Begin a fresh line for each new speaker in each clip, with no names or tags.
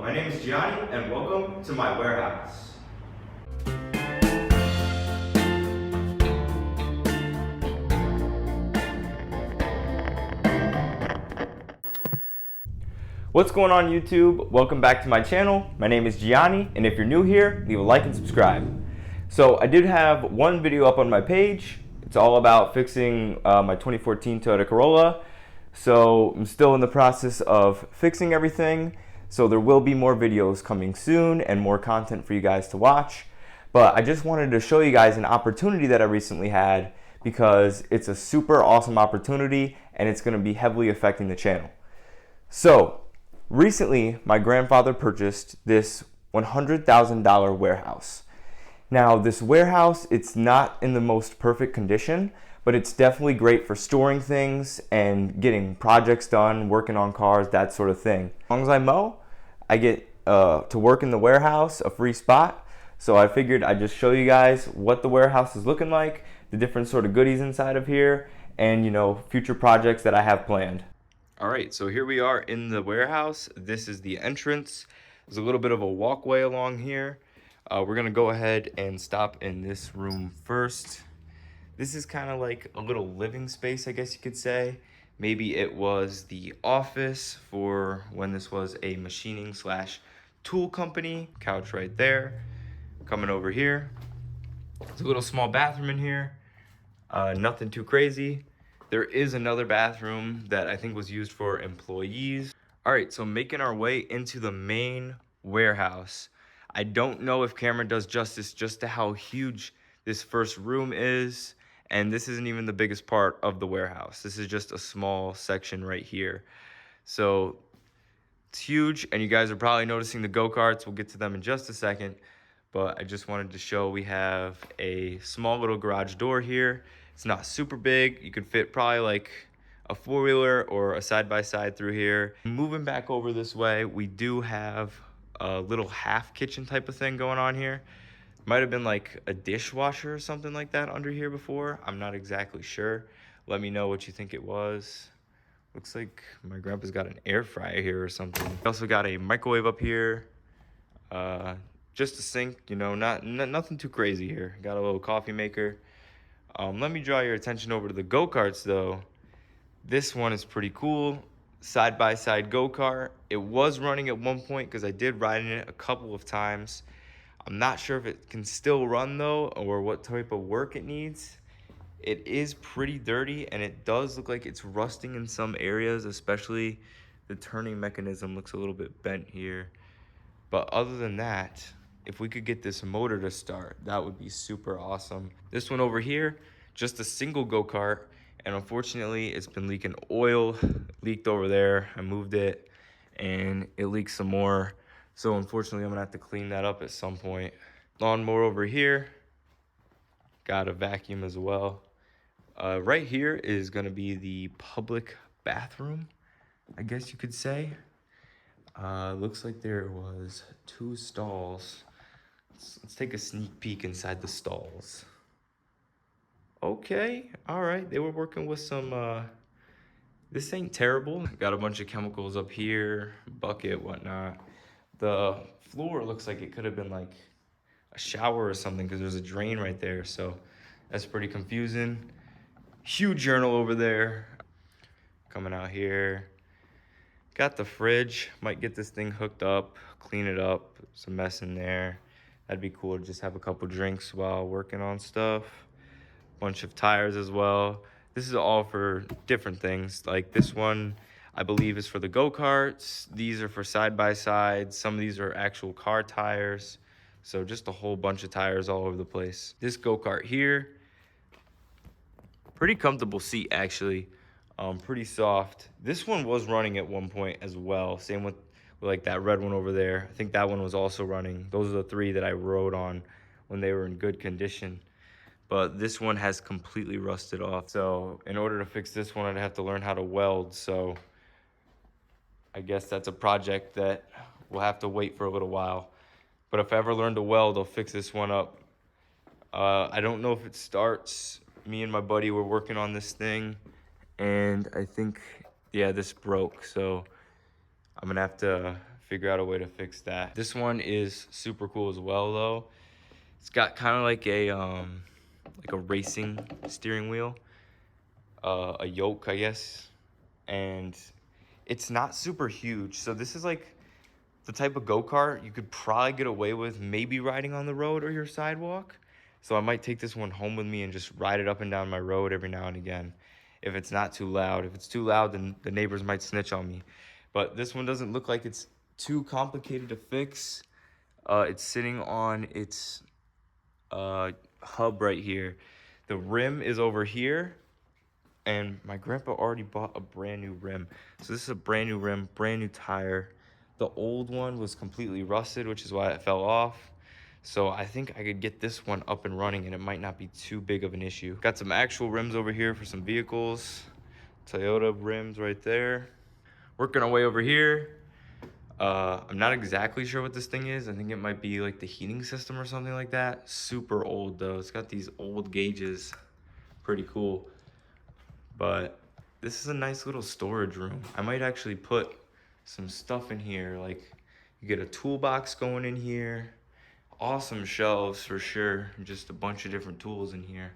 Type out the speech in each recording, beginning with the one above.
my name is Gianni and welcome to my warehouse. What's going on YouTube? Welcome back to my channel. My name is Gianni, and if you're new here, leave a like and subscribe. So I did have one video up on my page. It's all about fixing my 2014 Toyota Corolla. So I'm still in the process of fixing everything. So there will be more videos coming soon and more content for you guys to watch. But I just wanted to show you guys an opportunity that I recently had because it's a super awesome opportunity and it's going to be heavily affecting the channel. So recently, my grandfather purchased this $100,000 warehouse. Now, this warehouse, it's not in the most perfect condition, but it's definitely great for storing things and getting projects done, working on cars, that sort of thing. As long as I mow, I get to work in the warehouse, a free spot. So I figured I'd just show you guys what the warehouse is looking like, the different sort of goodies inside of here, and future projects that I have planned. All right, so here we are in the warehouse. This is the entrance. There's a little bit of a walkway along here. We're gonna go ahead and stop in this room first. This is kind of like a little living space, I guess you could say. Maybe it was the office for when this was a machining slash tool company. Couch right there. Coming over here. There's a little small bathroom in here. Nothing too crazy. There is another bathroom that I think was used for employees. All right, so making our way into the main warehouse. I don't know if camera does justice just to how huge this first room is. And this isn't even the biggest part of the warehouse. This is just a small section right here. So it's huge, and you guys are probably noticing the go-karts. We'll get to them in just a second. But I just wanted to show we have a small little garage door here. It's not super big. You could fit probably like a four-wheeler or a side-by-side through here. Moving back over this way, we do have a little half kitchen type of thing going on here. Might have been like a dishwasher or something like that under here before. I'm not exactly sure. Let me know what you think it was. Looks like my grandpa's got an air fryer here or something. We also got a microwave up here. Just a sink, nothing too crazy here. Got a little coffee maker. Let me draw your attention over to the go-karts though. This one is pretty cool. Side-by-side go-kart. It was running at one point because I did ride in it a couple of times. I'm not sure if it can still run though or what type of work it needs. It is pretty dirty and it does look like it's rusting in some areas, especially the turning mechanism looks a little bit bent here. But other than that, if we could get this motor to start, that would be super awesome. This one over here, just a single go-kart, and unfortunately it's been leaking oil. Leaked over there, I moved it, and it leaks some more. So unfortunately I'm gonna have to clean that up at some point. Lawnmower over here, got a vacuum as well. Right here is gonna be the public bathroom, I guess you could say. Looks like there was 2 stalls. Let's take a sneak peek inside the stalls. Okay, all right, they were working with some, this ain't terrible. Got a bunch of chemicals up here, bucket, whatnot. The floor looks like it could have been like a shower or something because there's a drain right there, so that's pretty confusing. Huge journal over there. Coming out here. Got the fridge, might get this thing hooked up, clean it up. There's a mess in there. That'd be cool to just have a couple drinks while working on stuff. Bunch of tires as well. This is all for different things. Like this one, I believe is for the go-karts. These are for side-by-sides. Some of these are actual car tires. So just a whole bunch of tires all over the place. This go-kart here, pretty comfortable seat actually. Pretty soft. This one was running at one point as well. Same with like that red one over there. I think that one was also running. Those are the 3 that I rode on when they were in good condition. But this one has completely rusted off. So in order to fix this one, I'd have to learn how to weld. So I guess that's a project that we'll have to wait for a little while. But if I ever learn to weld, I'll fix this one up. I don't know if it starts. Me and my buddy were working on this thing. And I think, yeah, this broke. So I'm gonna have to figure out a way to fix that. This one is super cool as well though. It's got kind of like a racing steering wheel, a yoke, I guess, and it's not super huge. So this is like the type of go-kart you could probably get away with maybe riding on the road or your sidewalk. So I might take this one home with me and just ride it up and down my road every now and again if it's not too loud. If it's too loud, then the neighbors might snitch on me. But this one doesn't look like it's too complicated to fix. It's sitting on its hub right here. The rim is over here, and my grandpa already bought a brand new rim. So this is a brand new rim, brand new tire. The old one was completely rusted, which is why it fell off. So I think I could get this one up and running and it might not be too big of an issue. Got some actual rims over here for some vehicles. Toyota rims right there. Working our way over here. I'm not exactly sure what this thing is. I think it might be like the heating system or something like that. Super old though. It's got these old gauges. Pretty cool. But this is a nice little storage room. I might actually put some stuff in here. Like you get a toolbox going in here. Awesome shelves for sure. Just a bunch of different tools in here.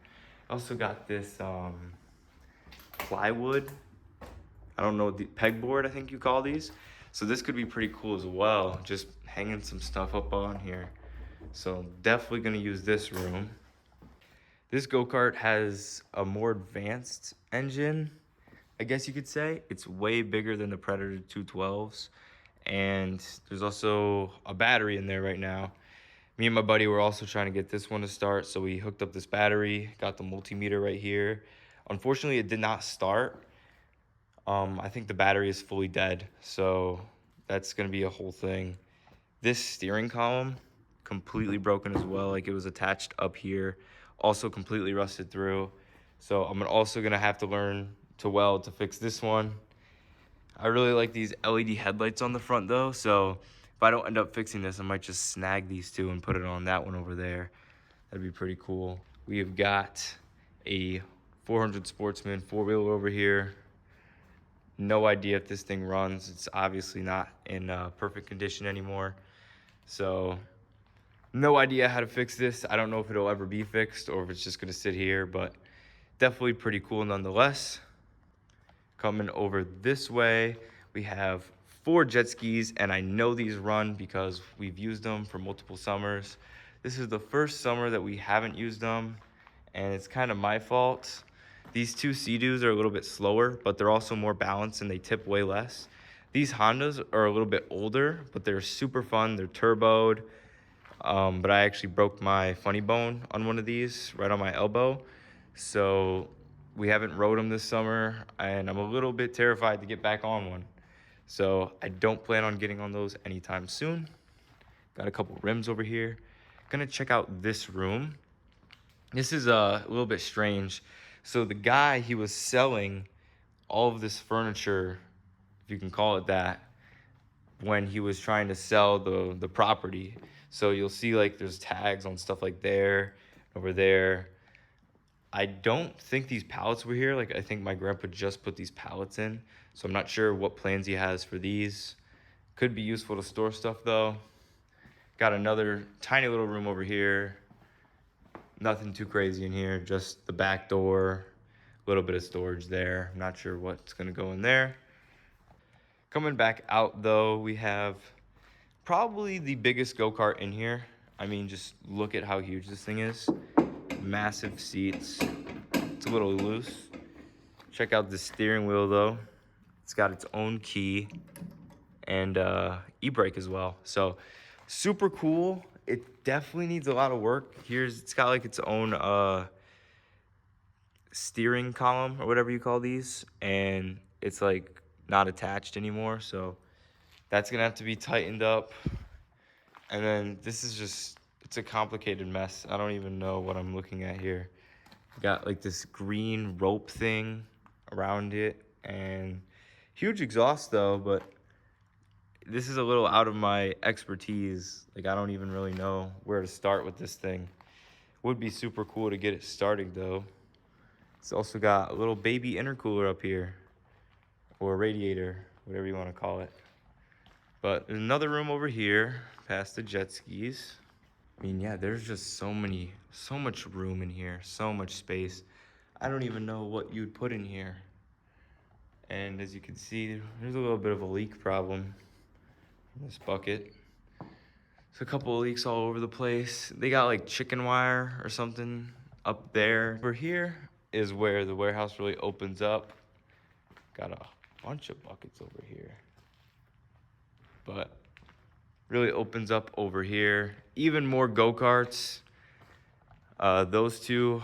Also got this plywood. I don't know, the pegboard I think you call these. So this could be pretty cool as well. Just hanging some stuff up on here. So definitely gonna use this room. This go-kart has a more advanced engine, I guess you could say. It's way bigger than the Predator 212s. And there's also a battery in there right now. Me and my buddy were also trying to get this one to start. So we hooked up this battery, got the multimeter right here. Unfortunately, it did not start. I think the battery is fully dead. So that's gonna be a whole thing. This steering column, completely broken as well. Like it was attached up here, also completely rusted through. So I'm also gonna have to learn to weld to fix this one. I really like these LED headlights on the front though. So if I don't end up fixing this, I might just snag these two and put it on that one over there. That'd be pretty cool. We have got a 400 Sportsman four-wheeler over here. No idea if this thing runs. It's obviously not in perfect condition anymore. So no idea how to fix this. I don't know if it'll ever be fixed or if it's just gonna sit here, but definitely pretty cool nonetheless. Coming over this way, we have 4 jet skis, and I know these run because we've used them for multiple summers. This is the first summer that we haven't used them, and it's kind of my fault. These 2 Sea-Doos are a little bit slower, but they're also more balanced and they tip way less. These Hondas are a little bit older, but they're super fun. They're turboed, but I actually broke my funny bone on one of these right on my elbow. So we haven't rode them this summer, and I'm a little bit terrified to get back on one. So I don't plan on getting on those anytime soon. Got a couple rims over here. Gonna check out this room. This is a little bit strange. So the guy, he was selling all of this furniture, if you can call it that, when he was trying to sell the property. So you'll see like there's tags on stuff like there, over there. I don't think these pallets were here. Like I think my grandpa just put these pallets in. So I'm not sure what plans he has for these. Could be useful to store stuff though. Got another tiny little room over here. Nothing too crazy in here, just the back door, a little bit of storage there. I'm not sure what's gonna go in there. Coming back out though, we have probably the biggest go-kart in here. I mean, just look at how huge this thing is. Massive seats. It's a little loose. Check out the steering wheel though. It's got its own key and e-brake as well. So super cool. It definitely needs a lot of work. It's got like its own steering column or whatever you call these, and it's like not attached anymore. So that's gonna have to be tightened up. And then this is just, it's a complicated mess. I don't even know what I'm looking at here. Got like this green rope thing around it, and huge exhaust though, but this is a little out of my expertise. Like I don't even really know where to start with this thing. Would be super cool to get it started though. It's also got a little baby intercooler up here, or a radiator, whatever you want to call it. But there's another room over here past the jet skis. I mean, yeah, there's just so much room in here, so much space. I don't even know what you'd put in here. And as you can see, there's a little bit of a leak problem in this bucket. There's a couple of leaks all over the place. They got like chicken wire or something up there. Over here is where the warehouse really opens up. Got a bunch of buckets over here. But really opens up over here. Even more go-karts. Those two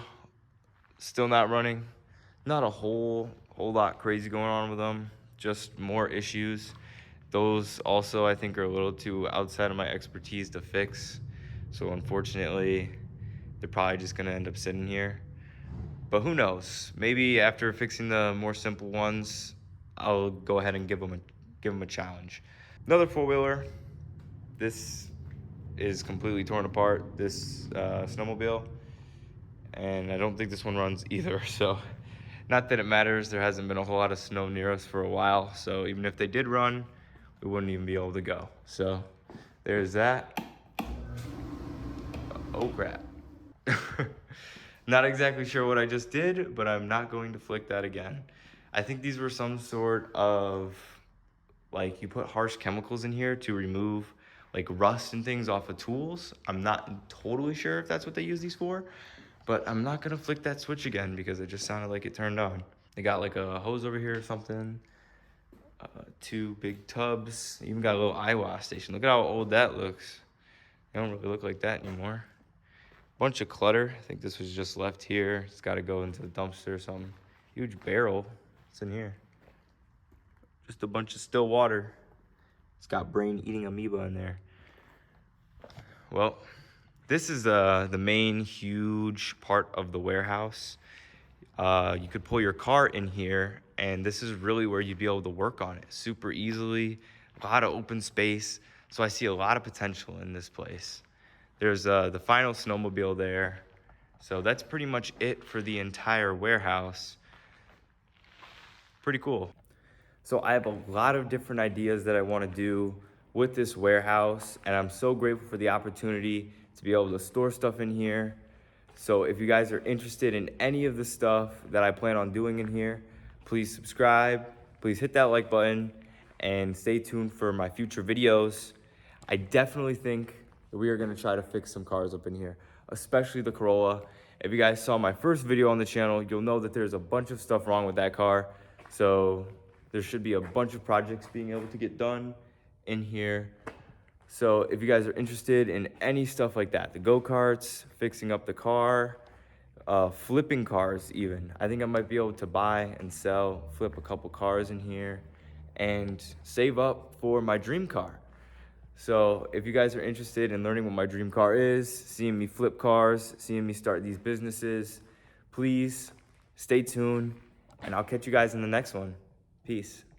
still not running. Not a whole lot crazy going on with them. Just more issues. Those also I think are a little too outside of my expertise to fix. So unfortunately, they're probably just gonna end up sitting here. But who knows? Maybe after fixing the more simple ones, I'll go ahead and give them a challenge. Another four-wheeler. This is completely torn apart, this snowmobile. And I don't think this one runs either, so not that it matters. There hasn't been a whole lot of snow near us for a while, so even if they did run, we wouldn't even be able to go. So there's that. Oh crap. Not exactly sure what I just did, but I'm not going to flick that again. I think these were some sort of, like, you put harsh chemicals in here to remove like rust and things off of tools. I'm not totally sure if that's what they use these for, but I'm not gonna flick that switch again because it just sounded like it turned on. They got like a hose over here or something. Two big tubs. Even got a little eye wash station. Look at how old that looks. They don't really look like that anymore. Bunch of clutter. I think this was just left here. It's got to go into the dumpster or something. Huge barrel. What's in here? Just a bunch of still water. It's got brain-eating amoeba in there. Well, this is the main huge part of the warehouse. You could pull your cart in here, and this is really where you'd be able to work on it super easily. A lot of open space. So I see a lot of potential in this place. There's the final snowmobile there. So that's pretty much it for the entire warehouse. Pretty cool. So I have a lot of different ideas that I want to do with this warehouse, and I'm so grateful for the opportunity to be able to store stuff in here. So if you guys are interested in any of the stuff that I plan on doing in here, please subscribe, please hit that like button, and stay tuned for my future videos. I definitely think that we are gonna try to fix some cars up in here, especially the Corolla. If you guys saw my first video on the channel, you'll know that there's a bunch of stuff wrong with that car. So there should be a bunch of projects being able to get done in here. So if you guys are interested in any stuff like that, the go-karts, fixing up the car, flipping cars even. I think I might be able to buy and sell, flip a couple cars in here and save up for my dream car. So if you guys are interested in learning what my dream car is, seeing me flip cars, seeing me start these businesses, please stay tuned and I'll catch you guys in the next one. Peace.